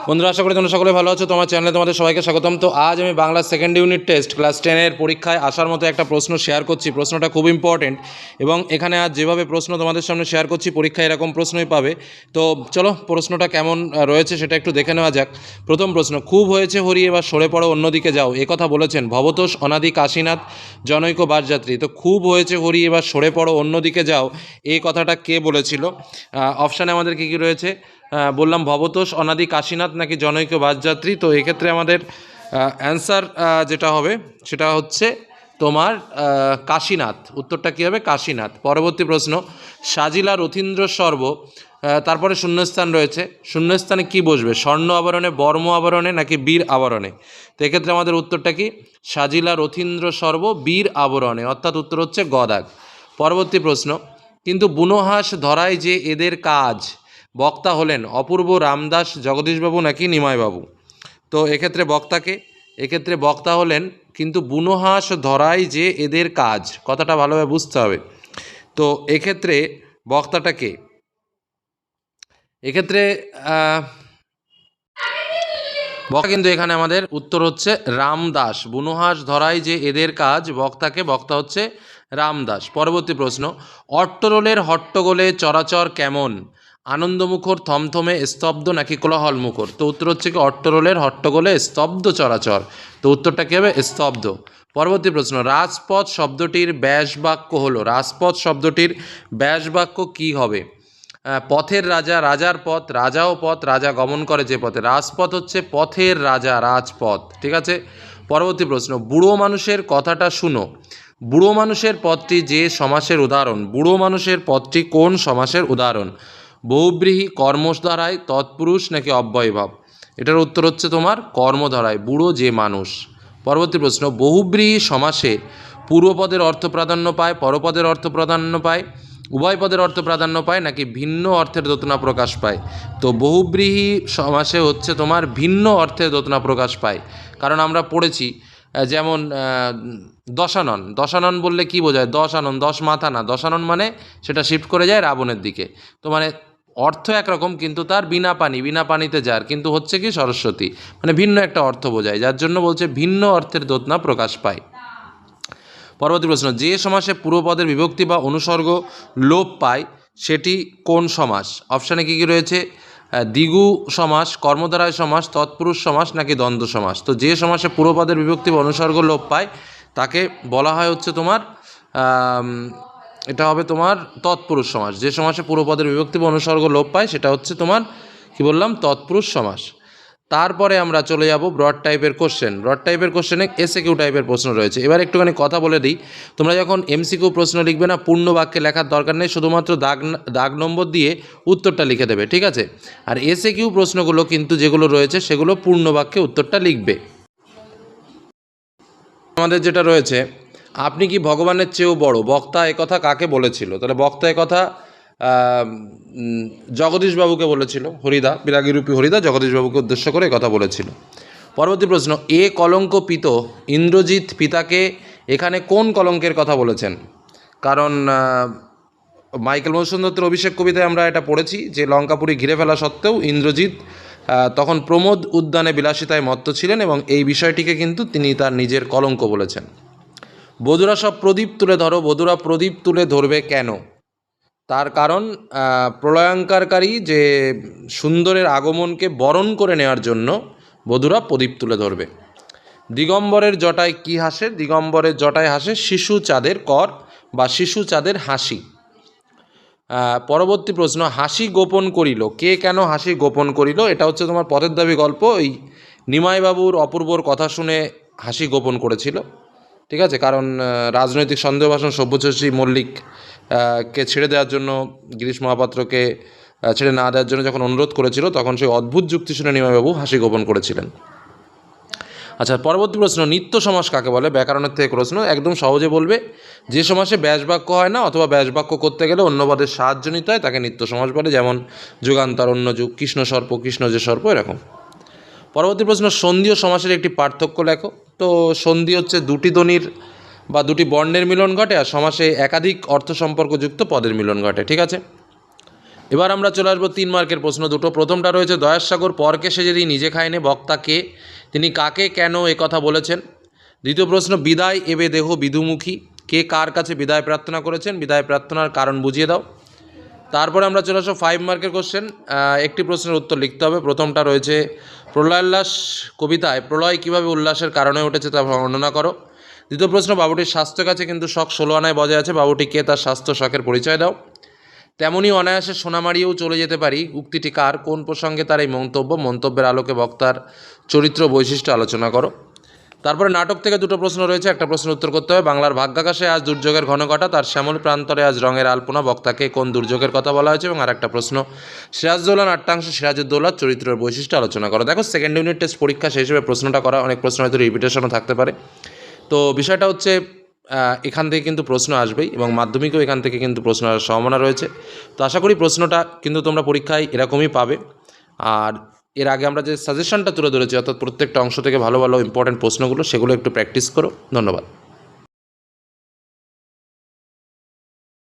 বন্ধুরা, আশা করি তোমরা সকলে ভালো আছো। তোমার চ্যানেলে তোমাদের সবাইকে স্বাগতম। তো আজ আমি Bangla second unit test class 10-এর পরীক্ষায় আসার মতো একটা প্রশ্ন শেয়ার করছি। প্রশ্নটা খুব ইম্পর্টেন্ট এবং এখানে আজ যেভাবে প্রশ্ন তোমাদের সামনে শেয়ার করছি, পরীক্ষায় এরকম প্রশ্নই পাবে। তো চলো প্রশ্নটা কেমন রয়েছে সেটা একটু দেখে নেওয়া যাক। প্রথম প্রশ্ন, খুব হয়েছে হরি এবার সরে পড়ো অন্যদিকে যাও, কথা বলেছেন ভবতোষ অনাদি কাশীনাথ জনৈক বাসযাত্রী। তো খুব হয়েছে হরি এবার সরে পড়ো অন্যদিকে যাও, এই কথাটা কে বলেছিল? অপশানে আমাদের কী কী রয়েছে বললাম, ভবতোষ অনাদি কাশীনাথ নাকি জনৈক বাসযাত্রী। তো এক্ষেত্রে আমাদের অ্যান্সার যেটা হবে সেটা হচ্ছে তোমার কাশীনাথ। উত্তরটা কী হবে? কাশীনাথ। পরবর্তী প্রশ্ন, সাজিলা রথীন্দ্র সর্ব, তারপরে শূন্যস্থান রয়েছে, শূন্যস্থানে কি বসবে? স্বর্ণ আবরণে, বর্ম আবরণে নাকি বীর আবরণে? তো এক্ষেত্রে আমাদের উত্তরটা কি? সাজিলা রথীন্দ্র সর্ব বীর আবরণে, অর্থাৎ উত্তর হচ্ছে গ দাগ। পরবর্তী প্রশ্ন, কিন্তু বুনোহাস ধরায় যে এদের কাজ, বক্তা হলেন অপূর্ব রামদাস জগদীশবাবু নাকি নিমাইবাবু? তো এক্ষেত্রে বক্তাকে, এক্ষেত্রে বক্তা হলেন কিন্তু বুনোহাস ধরাই যে এদের কাজ, কথাটা ভালোভাবে বুঝতে হবে। তো এক্ষেত্রে বক্তাটাকে, এক্ষেত্রে বক্তা কিন্তু এখানে আমাদের উত্তর হচ্ছে রামদাস। বুনোহাস ধরাই যে এদের কাজ, বক্তাকে, বক্তা হচ্ছে রামদাস। পরবর্তী প্রশ্ন, অট্টরোলের হট্টগোলে চরাচর কেমন? আনন্দমুখর, থমথমে, স্তব্ধ নাকি কোলাহলমুখর? তো উত্তর হচ্ছে কি অট্টরোলের হট্টগোলে স্তব্ধ চরাচর। তো উত্তরটা কী হবে? স্তব্ধ। পরবর্তী প্রশ্ন, রাজপথ শব্দটির ব্যাসবাক্য হলো, রাজপথ শব্দটির ব্যাসবাক্য কী হবে? পথের রাজা, রাজার পথ, রাজাও পথ, রাজা গমন করে যে পথে। রাজপথ হচ্ছে পথের রাজা, রাজপথ। ঠিক আছে। পরবর্তী প্রশ্ন, বুড়ো মানুষের কথাটা শুনো, বুড়ো মানুষের পদটি যে সমাসের উদাহরণ, বুড়ো মানুষের পদটি কোন সমাসের উদাহরণ? বহুব্রীহি, কর্মধারায়, তৎপুরুষ নাকি অব্যয়ভাব? এটার উত্তর হচ্ছে তোমার কর্মধারায়, বুড়ো যে মানুষ। পরবর্তী প্রশ্ন, বহুব্রীহি সমাসে পূর্বপদের অর্থ প্রাধান্য পায়, পরপদের অর্থ প্রাধান্য পায়, উভয় পদের অর্থ প্রাধান্য পায় নাকি ভিন্ন অর্থের দোতনা প্রকাশ পায়? তো বহুব্রীহি সমাসে হচ্ছে তোমার ভিন্ন অর্থের দোতনা প্রকাশ পায়। কারণ আমরা পড়েছি যেমন দশানন, দশানন বললে কি বোঝায়? দশ আনন, দশ মাথা না, দশানন মানে সেটা শিফট করে যায় রাবণের দিকে। তো মানে অর্থ একরকম কিন্তু তার বিনা পানি, বিনা পানিতে যার, কিন্তু হচ্ছে কি সরস্বতী, মানে ভিন্ন একটা অর্থ বোঝায়, যার জন্য বলছে ভিন্ন অর্থের দোতনা প্রকাশ পায়। পরবর্তী প্রশ্ন, যে সমাসে পূর্বপদের বিভক্তি বা অনুসর্গ লোপ পায় সেটি কোন সমাস? অপশানে কী কী রয়েছে? দ্বিগু সমাস, কর্মধারয় সমাস, তৎপুরুষ সমাস নাকি দ্বন্দ্ব সমাস? তো যে সমাসে পূর্বপদের বিভক্তি বা অনুসর্গ লোপ পায় তাকে বলা হয় হচ্ছে তোমার এটা হবে তোমার তৎপুরুষ সমাস। যে সমাসে পূর্বপদের বিভক্তি বা অনুসর্গ লোপ পায় সেটা হচ্ছে তোমার কি বললাম? তৎপুরুষ সমাস। তারপরে আমরা চলে যাব ব্রড টাইপের কোশ্চেন। ব্রড টাইপের কোশ্চেনে এসএকিউ টাইপের প্রশ্ন রয়েছে। এবার একটুখানি কথা বলে দিই, তোমরা যখন এমসিকিউ প্রশ্ন লিখবে না, পূর্ণ বাক্যে লেখার দরকার নেই, শুধুমাত্র দাগ নম্বর দিয়ে উত্তরটা লিখে দেবে, ঠিক আছে? আর এসএকিউ প্রশ্নগুলো কিন্তু যেগুলো রয়েছে সেগুলো পূর্ণ বাক্যে উত্তরটা লিখবে। আমাদের যেটা রয়েছে, আপনি কি ভগবানের চেয়েও বড়, বক্তা একথা কাকে বলেছিল? তাহলে বক্তা একথা জগদীশবাবুকে বলেছিল। হরিদা, বিরাগীরূপী হরিদা জগদীশবাবুকে উদ্দেশ্য করে কথা বলেছিল। পরবর্তী প্রশ্ন, এ কলঙ্ক পিত ইন্দ্রজিৎ পিতাকে এখানে কোন কলঙ্কের কথা বলেছেন? কারণ মাইকেল মধুসূদন দত্তের অভিষেক কবিতায় আমরা এটা পড়েছি যে লঙ্কাপুরী ঘিরে ফেলা সত্ত্বেও ইন্দ্রজিৎ তখন প্রমোদ উদ্যানে বিলাসিতায় মত্ত ছিলেন এবং এই বিষয়টিকে কিন্তু তিনি তার নিজের কলঙ্ক বলেছেন। বধূরা সব প্রদীপ তুলে ধরো, বধূরা প্রদীপ তুলে ধরবে কেন? তার কারণ প্রলয়ঙ্কারী যে সুন্দরের আগমনকে বরণ করে নেওয়ার জন্য বধূরা প্রদীপ তুলে ধরবে। দিগম্বরের জটায় কি হাসে? দিগম্বরের জটায় হাসে শিশু চাঁদের কর বা শিশু চাঁদের হাসি। পরবর্তী প্রশ্ন, হাসি গোপন করিল, কে কেন হাসি গোপন করিল? এটা হচ্ছে তোমার পথের দাবি গল্প। এই নিমাইবাবুর অপূর্বর কথা শুনে হাসি গোপন করেছিল, ঠিক আছে? কারণ রাজনৈতিক সন্দেহভাজন সব্যসাচী মল্লিক কে ছেড়ে দেওয়ার জন্য, গিরিশ মহাপাত্রকে ছেড়ে না দেওয়ার জন্য যখন অনুরোধ করেছিল, তখন সেই অদ্ভুত যুক্তি শুনে নিমাইবাবু হাসি গোপন করেছিলেন। আচ্ছা, পরবর্তী প্রশ্ন, নিত্য সমাস কাকে বলে? ব্যাকরণের থেকে প্রশ্ন, একদম সহজে বলবে, যে সমাসে ব্যাসবাক্য হয় না অথবা ব্যাসবাক্য করতে গেলে অন্য পদের সাহায্য নিতে হয় তাকে নিত্য সমাস বলে। যেমন যুগান্তর, অন্য যুগ, কৃষ্ণ সর্প, কৃষ্ণ যে সর্প, এরকম। পরবর্তী প্রশ্ন, সন্ধি ও সমাসের একটি পার্থক্য লেখো। তো সন্ধি হচ্ছে দুটি ধ্বনির বা দুটি বর্ণের মিলন ঘটে, আর সমাসে একাধিক অর্থ সম্পর্কযুক্ত পদের মিলন ঘটে, ঠিক আছে? এবার আমরা চলে আসবো 3 মার্কের প্রশ্ন দুটো। প্রথমটা রয়েছে দয়াসাগর পরকে সে যদি নিজে খায়নি বক্তা কে, তিনি কাকে কেন কথা বলেছেন। দ্বিতীয় প্রশ্ন বিদায় এবে দেহ বিধুমুখী, কে কার কাছে বিদায় প্রার্থনা করেছেন, বিদায় প্রার্থনার কারণ বুঝিয়ে দাও। তারপরে আমরা চলে আসবো 5 মার্কের কোশ্চেন। একটি প্রশ্নের উত্তর লিখতে হবে। প্রথমটা রয়েছে প্রলয়োল্লাস কবিতায় প্রলয় কীভাবে উল্লাসের কারণে উঠেছে তা বর্ণনা করো। দ্বিতীয় প্রশ্ন বাবুটির স্বাস্থ্য কাছে কিন্তু শখ 16 আনায় বজায় আছে, বাবুটি কে, তার স্বাস্থ্য শখের পরিচয় দাও। তেমনই অনায়াসে সোনা মারিয়েও চলে যেতে পারি উক্তিটি কার, কোন প্রসঙ্গে তার এই মন্তব্য, মন্তব্যের আলোকে বক্তার চরিত্র বৈশিষ্ট্য আলোচনা করো। তারপরে নাটক থেকে দুটো প্রশ্ন রয়েছে, একটা প্রশ্নের উত্তর করতে হবে। বাংলার ভাগ্যাকাশে আজ দুর্যোগের ঘনঘটা, তার শ্যামল প্রান্তরে আজ রঙের আলপনা, বক্তাকে কোন দুর্যোগের কথা বলা হয়েছে। এবং আরেকটা প্রশ্ন সিরাজউদ্দৌলা নাট্যাংশ সিরাজউদ্দৌলার চরিত্রের বৈশিষ্ট্য আলোচনা করো। দেখো সেকেন্ড ইউনিট টেস্ট পরীক্ষা সেই হিসেবে প্রশ্নটা করা, অনেক প্রশ্ন হয়তো রিপিটেশনও থাকতে পারে। তো বিষয়টা হচ্ছে এখান থেকে কিন্তু প্রশ্ন আসবেই এবং মাধ্যমিকেও এখান থেকে কিন্তু প্রশ্ন আসার সম্ভাবনা রয়েছে। তো আশা করি প্রশ্নটা কিন্তু তোমরা পরীক্ষায় এরকমই পাবে। আর এর আগে আমরা যে সাজেশনটা তুলে ধরেছি, অর্থাৎ প্রত্যেকটা অংশ থেকে ভালো ভালো ইম্পর্টেন্ট প্রশ্নগুলো, সেগুলো একটু প্র্যাকটিস করো। ধন্যবাদ।